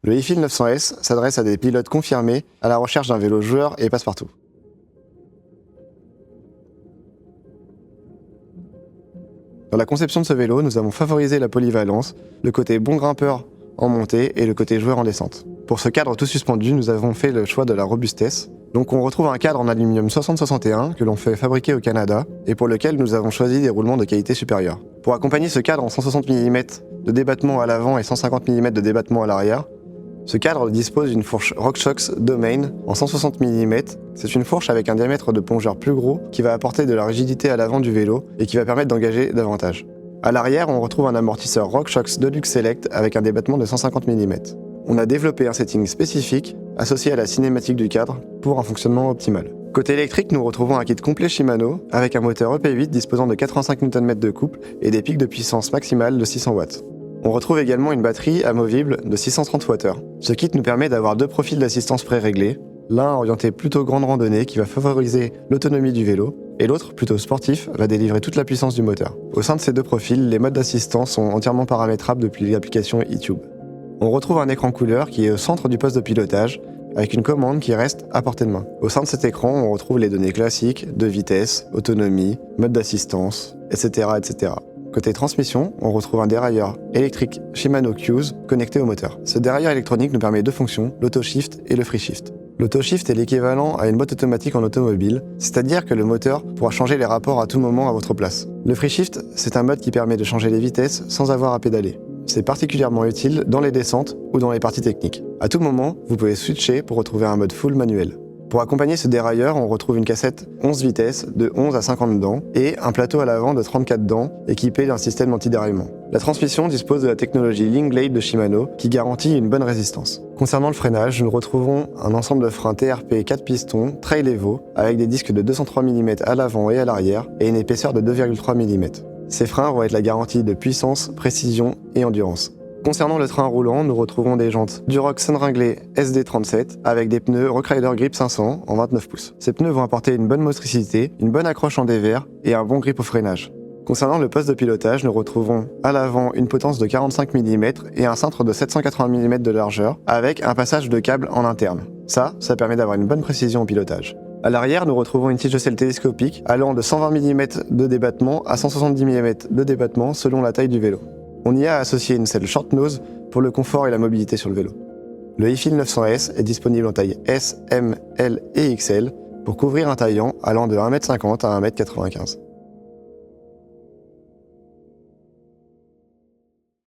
Le iFil 900S s'adresse à des pilotes confirmés à la recherche d'un vélo joueur et passe-partout. Dans la conception de ce vélo, nous avons favorisé la polyvalence, le côté bon grimpeur en montée et le côté joueur en descente. Pour ce cadre tout suspendu, nous avons fait le choix de la robustesse. Donc on retrouve un cadre en aluminium 60-61 que l'on fait fabriquer au Canada et pour lequel nous avons choisi des roulements de qualité supérieure. Pour accompagner ce cadre en 160 mm de débattement à l'avant et 150 mm de débattement à l'arrière, ce cadre dispose d'une fourche RockShox Domain en 160 mm. C'est une fourche avec un diamètre de plongeur plus gros qui va apporter de la rigidité à l'avant du vélo et qui va permettre d'engager davantage. À l'arrière, on retrouve un amortisseur RockShox Deluxe Select avec un débattement de 150 mm. On a développé un setting spécifique associé à la cinématique du cadre pour un fonctionnement optimal. Côté électrique, nous retrouvons un kit complet Shimano avec un moteur EP8 disposant de 85 Nm de couple et des pics de puissance maximale de 600 watts. On retrouve également une batterie amovible de 630 Wh. Ce kit nous permet d'avoir deux profils d'assistance pré-réglés, l'un orienté plutôt grande randonnée qui va favoriser l'autonomie du vélo, et l'autre, plutôt sportif, va délivrer toute la puissance du moteur. Au sein de ces deux profils, les modes d'assistance sont entièrement paramétrables depuis l'application eTube. On retrouve un écran couleur qui est au centre du poste de pilotage, avec une commande qui reste à portée de main. Au sein de cet écran, on retrouve les données classiques de vitesse, autonomie, mode d'assistance, etc., etc. Côté transmission, on retrouve un dérailleur électrique Shimano Q's connecté au moteur. Ce dérailleur électronique nous permet deux fonctions, l'auto-shift et le free shift. L'auto-shift est l'équivalent à une boîte automatique en automobile, c'est-à-dire que le moteur pourra changer les rapports à tout moment à votre place. Le free shift, c'est un mode qui permet de changer les vitesses sans avoir à pédaler. C'est particulièrement utile dans les descentes ou dans les parties techniques. À tout moment, vous pouvez switcher pour retrouver un mode full manuel. Pour accompagner ce dérailleur, on retrouve une cassette 11 vitesses de 11 à 50 dents et un plateau à l'avant de 34 dents équipé d'un système anti-déraillement. La transmission dispose de la technologie Linkblade de Shimano qui garantit une bonne résistance. Concernant le freinage, nous retrouvons un ensemble de freins TRP 4 pistons Trail Evo avec des disques de 203 mm à l'avant et à l'arrière et une épaisseur de 2,3 mm. Ces freins vont être la garantie de puissance, précision et endurance. Concernant le train roulant, nous retrouvons des jantes Duroc Sunringlé SD37 avec des pneus Rockrider Grip 500 en 29 pouces. Ces pneus vont apporter une bonne motricité, une bonne accroche en dévers et un bon grip au freinage. Concernant le poste de pilotage, nous retrouvons à l'avant une potence de 45 mm et un cintre de 780 mm de largeur avec un passage de câble en interne. Ça permet d'avoir une bonne précision au pilotage. À l'arrière, nous retrouvons une tige de selle télescopique allant de 120 mm de débattement à 170 mm de débattement selon la taille du vélo. On y a associé une selle short nose pour le confort et la mobilité sur le vélo. Le iFil 900S est disponible en taille S, M, L et XL pour couvrir un taillant allant de 1,50 m à 1,95 m.